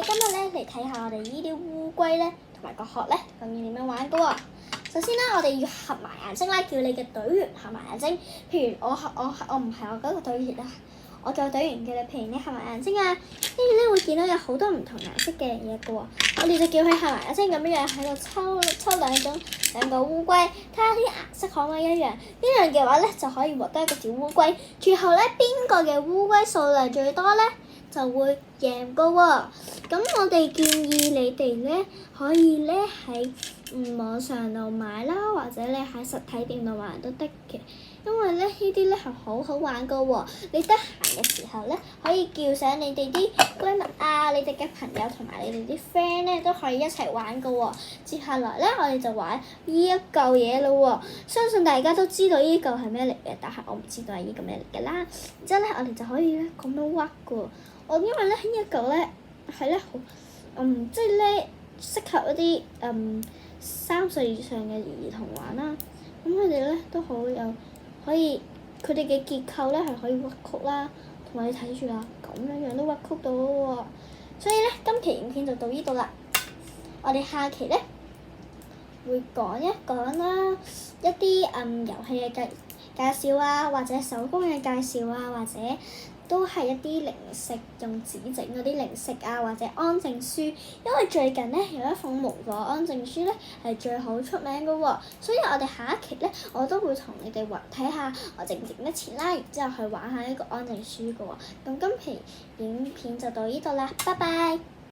今日咧嚟睇下我哋呢啲烏龜咧同埋個殼咧究竟點樣玩噶喎。首先咧，我哋要合埋眼睛啦，叫你嘅隊員合埋眼睛。譬如我唔係我嗰個隊員啊，我叫隊員叫你，譬如你合埋眼睛啊，跟住咧會見到有好多唔同顏色嘅嘢噶喎。我哋就叫佢合埋眼睛咁樣喺度抽兩個烏龜，睇下啲顏色可唔可以一樣。呢樣嘅話咧就可以獲得一個小烏龜。最後咧邊個嘅烏龜數量最多咧就會贏噶喎。咁我哋建議你哋咧可以咧喺網上度買啦，或者你喺實體店度買都得嘅，因為咧呢啲咧係好好玩噶喎。你得閒嘅時候咧，可以叫醒你哋啲閨蜜啊，你哋嘅朋友同埋你哋啲 friend 咧都可以一齊玩噶喎。接下來咧，我哋就玩呢一嚿嘢咯喎。相信大家都知道呢嚿係咩嚟嘅，但係我唔知道係呢個咩嚟嘅啦。然之後咧，我哋就可以咧咁樣屈噶喎。因為咧呢一嚿咧係咧好即係咧適合一啲3歲以上嘅兒童玩啦。咁佢哋咧都好有可以，佢哋嘅結構咧係可以屈曲啦，同埋你睇住啊，咁樣都屈曲到喎。所以咧，今期影片就到呢度啦。我哋下期咧會講一講啦，一啲遊戲嘅介紹啊，或者手工嘅介紹啊，或者都係一啲零食用紙整嗰啲零食啊，或者安靜書。因為最近咧有一本無果安靜書咧係最好出名嘅喎，所以我哋下一期咧我都會同你哋睇下我值唔值得錢啦，然之後去玩下呢個安靜書嘅喎。咁今期影片就到呢度啦，拜拜。